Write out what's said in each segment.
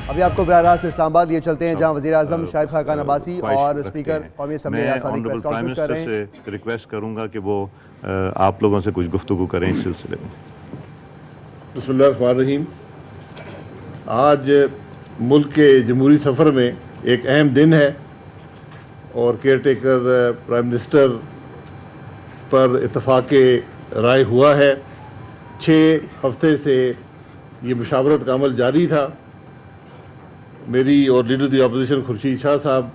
ابھی آپ کو براہ راست اسلام آباد لیے چلتے ہیں جہاں وزیر اعظم شاہد خاقان عباسی اور اسپیکر قومی اسمبلی میں صادق پریس کانفرنس کر رہے ہیں۔ سے ریکویسٹ کروں گا کہ وہ آپ لوگوں سے کچھ گفتگو کریں اس سلسلے میں۔ بسم اللہ الرحمن الرحیم۔ آج ملک کے جمہوری سفر میں ایک اہم دن ہے اور کیئر ٹیکر پرائم منسٹر پر اتفاق رائے ہوا ہے۔ 6 ہفتے سے یہ مشاورت کا عمل جاری تھا۔ میری اور لیڈر دی اپوزیشن خورشید شاہ صاحب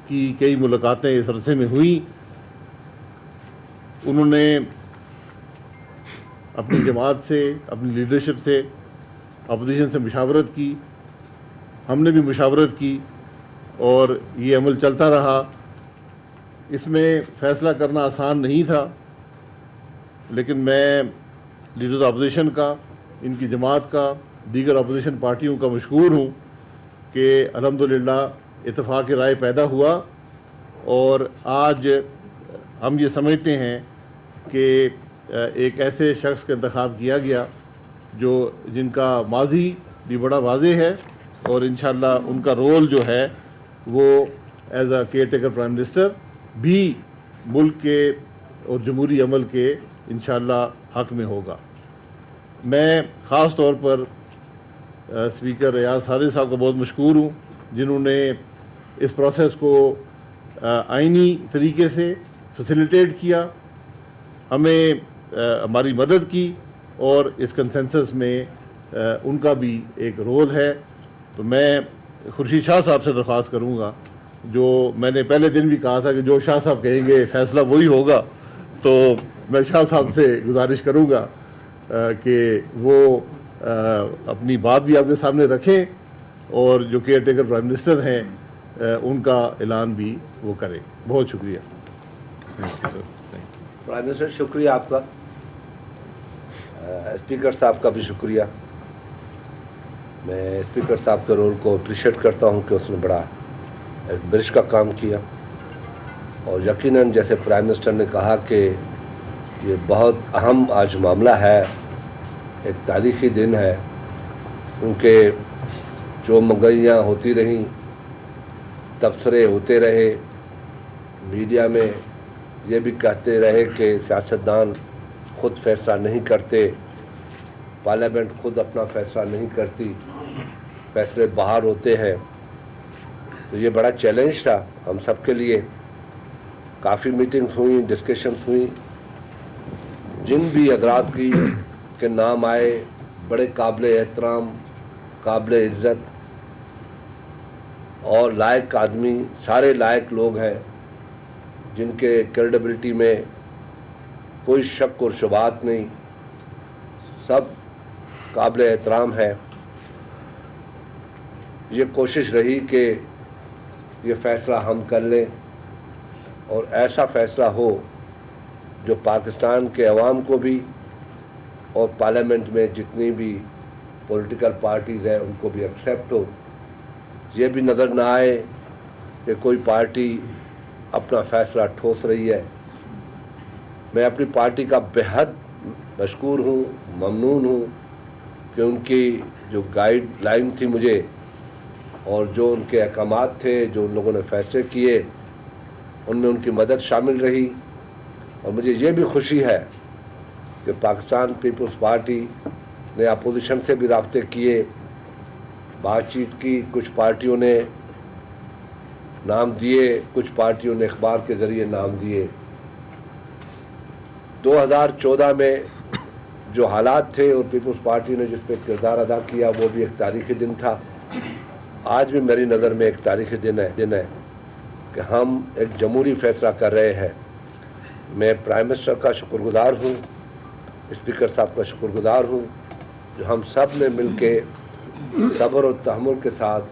کی کئی ملاقاتیں اس عرصے میں ہوئیں۔ انہوں نے اپنی جماعت سے، اپنی لیڈرشپ سے، اپوزیشن سے مشاورت کی، ہم نے بھی مشاورت کی اور یہ عمل چلتا رہا۔ اس میں فیصلہ کرنا آسان نہیں تھا، لیکن میں لیڈر اپوزیشن کا، ان کی جماعت کا، دیگر اپوزیشن پارٹیوں کا مشکور ہوں کہ الحمدللہ اتفاق رائے پیدا ہوا اور آج ہم یہ سمجھتے ہیں کہ ایک ایسے شخص کا انتخاب کیا گیا جن کا ماضی بھی بڑا واضح ہے اور انشاءاللہ ان کا رول جو ہے وہ as a care taker prime minister بھی ملک کے اور جمہوری عمل کے انشاءاللہ حق میں ہوگا۔ میں خاص طور پر اسپیکر ریاض صادق صاحب کا بہت مشکور ہوں جنہوں نے اس پروسیس کو آئینی طریقے سے فیسیلیٹیٹ کیا، ہمیں ہماری مدد کی اور اس کنسنسس میں ان کا بھی ایک رول ہے۔ تو میں خورشید شاہ صاحب سے درخواست کروں گا، جو میں نے پہلے دن بھی کہا تھا کہ جو شاہ صاحب کہیں گے فیصلہ وہی ہوگا، تو میں شاہ صاحب سے گزارش کروں گا کہ وہ اپنی بات بھی آپ کے سامنے رکھیں اور جو کیئر ٹیکر پرائم منسٹر ہیں ان کا اعلان بھی وہ کریں۔ بہت شکریہ۔ پرائم منسٹر شکریہ آپ کا، اسپیکر صاحب کا بھی شکریہ۔ میں اسپیکر صاحب کے رول کو اپریشیٹ کرتا ہوں کہ اس نے بڑا برش کا کام کیا، اور یقیناً جیسے پرائم منسٹر نے کہا کہ یہ بہت اہم آج معاملہ ہے، ایک تاریخی دن ہے، کیونکہ جو مہنگائیاں ہوتی رہیں، تبصرے ہوتے رہے، میڈیا میں یہ بھی کہتے رہے کہ سیاستدان خود فیصلہ نہیں کرتے، پارلیمنٹ خود اپنا فیصلہ نہیں کرتی، فیصلے باہر ہوتے ہیں، تو یہ بڑا چیلنج تھا ہم سب کے لیے۔ کافی میٹنگز ہوئیں، ڈسکشنز ہوئیں، جن بھی حضرات کی کے نام آئے، بڑے قابل احترام، قابل عزت اور لائق آدمی، سارے لائق لوگ ہیں جن کے کریڈیبلٹی میں کوئی شک اور شبہات نہیں، سب قابل احترام ہے۔ یہ کوشش رہی کہ یہ فیصلہ ہم کر لیں اور ایسا فیصلہ ہو جو پاکستان کے عوام کو بھی اور پارلیمنٹ میں جتنی بھی پولیٹیکل پارٹیز ہیں ان کو بھی ایکسیپٹ ہو۔ یہ بھی نظر نہ آئے کہ کوئی پارٹی اپنا فیصلہ ٹھوس رہی ہے۔ میں اپنی پارٹی کا بہت مشکور ہوں، ممنون ہوں کہ ان کی جو گائیڈ لائن تھی مجھے اور جو ان کے احکامات تھے، جو ان لوگوں نے فیصلے کیے، ان میں ان کی مدد شامل رہی۔ اور مجھے یہ بھی خوشی ہے کہ پاکستان پیپلز پارٹی نے اپوزیشن سے بھی رابطے کیے، بات چیت کی، کچھ پارٹیوں نے نام دیے، کچھ پارٹیوں نے اخبار کے ذریعے نام دیے۔ 2014 میں جو حالات تھے اور پیپلز پارٹی نے جس پہ کردار ادا کیا وہ بھی ایک تاریخی دن تھا۔ آج بھی میری نظر میں ایک تاریخی دن ہے کہ ہم ایک جمہوری فیصلہ کر رہے ہیں۔ میں پرائم منسٹر کا شکر گزار ہوں، اسپیکر صاحب کا شکر گزار ہوں، جو ہم سب نے مل کے صبر اور تحمل کے ساتھ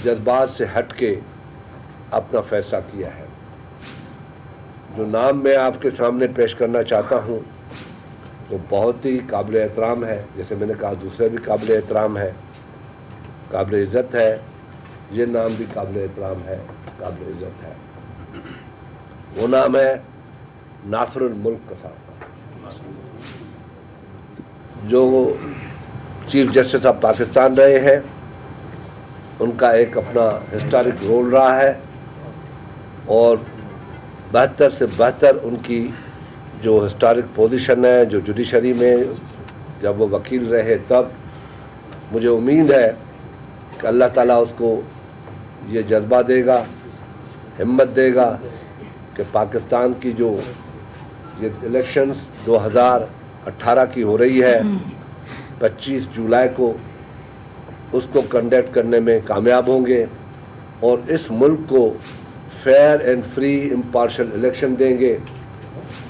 جذبات سے ہٹ کے اپنا فیصلہ کیا ہے۔ جو نام میں آپ کے سامنے پیش کرنا چاہتا ہوں وہ بہت ہی قابل احترام ہے، جیسے میں نے کہا دوسرے بھی قابل احترام ہے، قابل عزت ہے، یہ نام بھی قابل احترام ہے، قابل عزت ہے۔ وہ نام ہے ناصر الملک کا صاحب، جو چیف جسٹس آف پاکستان رہے ہیں उनका एक अपना हिस्टोरिक रोल रहा है और बेहतर से बेहतर उनकी जो हिस्टोरिक पोजीशन है, जो जुडिशरी में जब वो वकील रहे तब, मुझे उम्मीद है कि अल्लाह ताला उसको ये जज्बा देगा, हिम्मत देगा कि पाकिस्तान की जो ये इलेक्शंस 2018 की हो रही है, 25 जुलाई को उसको कंडक्ट करने में कामयाब होंगे और इस मुल्क को fair and free impartial election देंगे।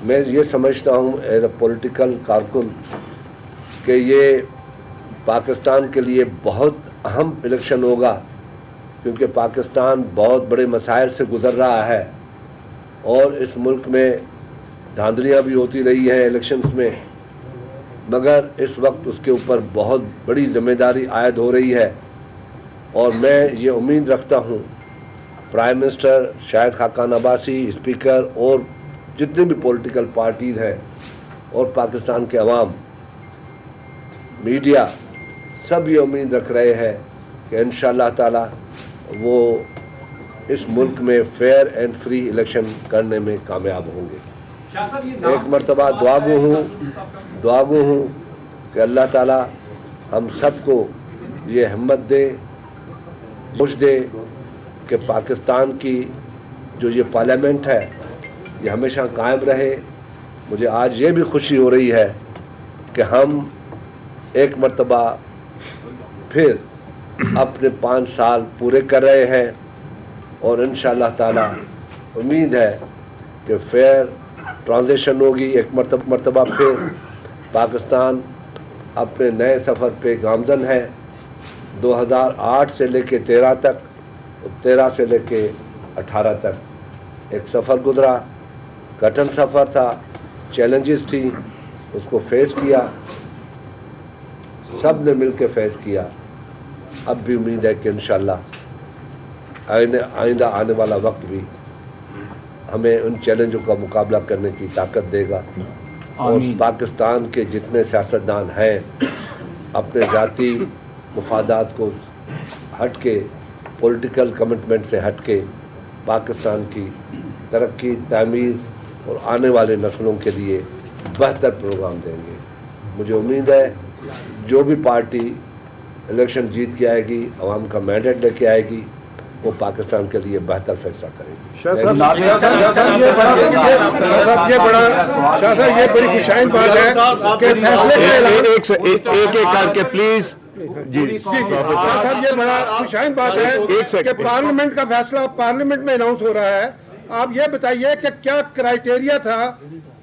मैं ये समझता हूँ एज अ पॉलिटिकल कारकुन कि ये पाकिस्तान के लिए बहुत अहम इलेक्शन होगा, क्योंकि पाकिस्तान बहुत बड़े मसाइल से गुज़र रहा है और इस मुल्क में धांधलियाँ भी होती रही हैं इलेक्शंस में, मगर इस वक्त उसके ऊपर बहुत बड़ी जिम्मेदारी आयद हो रही है। और मैं ये उम्मीद रखता हूँ prime minister Shahid Khaqan Abbasi, speaker और जितनी भी पॉलिटिकल पार्टीज़ हैं और पाकिस्तान के अवाम, मीडिया, सब ये उम्मीद रख रहे हैं कि इंशाअल्लाह ताला वो इस मुल्क में फेयर एंड फ्री इलेक्शन करने में कामयाब होंगे। एक मरतबा दुआगो हूँ कि अल्लाह ताला हम सबको ये हिम्मत दे, खुश दे कि पाकिस्तान की जो ये पार्लियामेंट है ये हमेशा कायम रहे। मुझे आज ये भी खुशी हो रही है कि हम एक मरतबा फिर अपने 5 साल पूरे कर रहे हैं और इंशाअल्लाह ताला उम्मीद है कि फेयर ट्रांजिशन होगी। एक मरतबा फिर पाकिस्तान अपने नए सफ़र पे गामज़न है। 2008 से लेके 13 तक, 13 से लेके 18 तक एक सफ़र गुज़रा, कठिन सफ़र था, चैलेंजेस थी, उसको फेस किया, सब ने मिल के फेस किया। अब भी उम्मीद है कि इंशाअल्लाह आइंदा आने वाला वक्त भी हमें उन चैलेंजों का मुकाबला करने की ताकत देगा और पाकिस्तान के जितने सियासतदान हैं अपने ज़ाती मुफादात को हट के, पॉलिटिकल कमिटमेंट से हट के पाकिस्तान की तरक्की, तामीर और आने वाले नस्लों के लिए बेहतर प्रोग्राम देंगे। मुझे उम्मीद है जो भी पार्टी इलेक्शन जीत के आएगी, अवाम का मैंडेट लेके आएगी, वो पाकिस्तान के लिए बेहतर फैसला करेगी। शाह साहब ये बड़ी खुशाइन बात है कि फैसले एक करके प्लीज जी। शाह साहब ये बड़ा खुशाइन बात है कि पार्लियामेंट का फैसला पार्लियामेंट में अनाउंस हो रहा है। आप ये बताइए कि क्या क्राइटेरिया था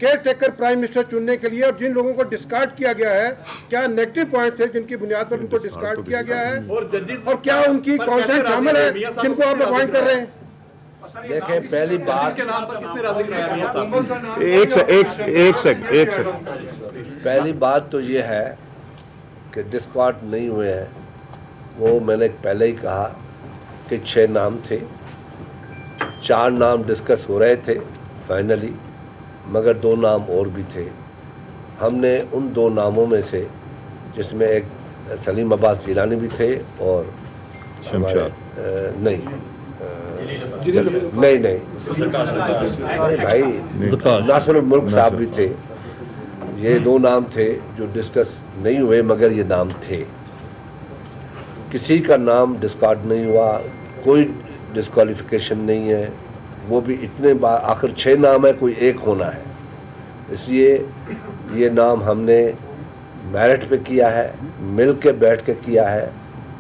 केयर टेकर प्राइम मिनिस्टर चुनने के लिए और जिन लोगों को डिस्कार्ड किया गया है, क्या नेगेटिव पॉइंट्स है जिनकी बुनियाद पर उनको डिस्कार्ड किया गया है और क्या उनकी कॉन्सेंट शामिल है जिनको आप अपॉइंट कर रहे हैं? देखें, पहली बात, पहली बात तो ये है कि डिस्कार्ड नहीं हुए हैं। वो मैंने पहले ही कहा कि 6 नाम थे, 4 नाम डिस्कस हो रहे थे फाइनली, मगर 2 नाम और भी थे। हमने उन 2 नामों में से, जिसमें एक सलीम अब्बास जिलानी भी थे और नहीं भाई नासिर मुल्क साहब भी थे। ये 2 नाम थे जो डिस्कस नहीं हुए, मगर ये नाम थे। किसी का नाम डिस्कार्ड नहीं हुआ, कोई डिस्क्वालिफिकेशन नहीं है। वो भी इतने बार, आखिर 6 नाम है, कोई एक होना है, इसलिए ये नाम हमने मेरिट पे किया है, मिल के बैठ के किया है,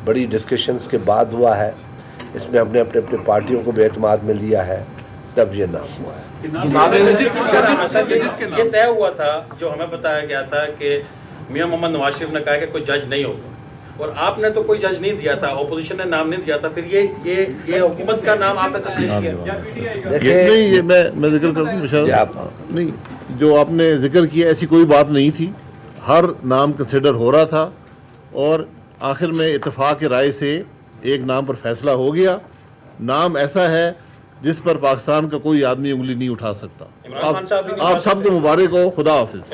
बड़ी डिस्कशंस के बाद हुआ है। इसमें हमने अपने अपने पार्टियों को भी एतमाद में लिया है, तब ये नाम हुआ है। ये तय हुआ था, जो हमें बताया गया था कि मियां मोहम्मद नवाज शरीफ ने कहा कि कोई जज नहीं होगा, और आपने तो कोई जज नहीं दिया था, ऑपोजिशन ने नाम नहीं दिया था, फिर ये हुकूमत का नाम आपने तस्लीम किया। नहीं, ये मैं जिक्र करूँ नहीं, जो आपने जिक्र किया ऐसी कोई बात नहीं थी। हर नाम कंसिडर हो रहा था और आखिर में इत्तेफाक की राय से एक नाम पर फैसला हो गया। नाम ऐसा है जिस पर पाकिस्तान का कोई आदमी उंगली नहीं उठा सकता। आप सबको मुबारक हो। खुदा हाफिज।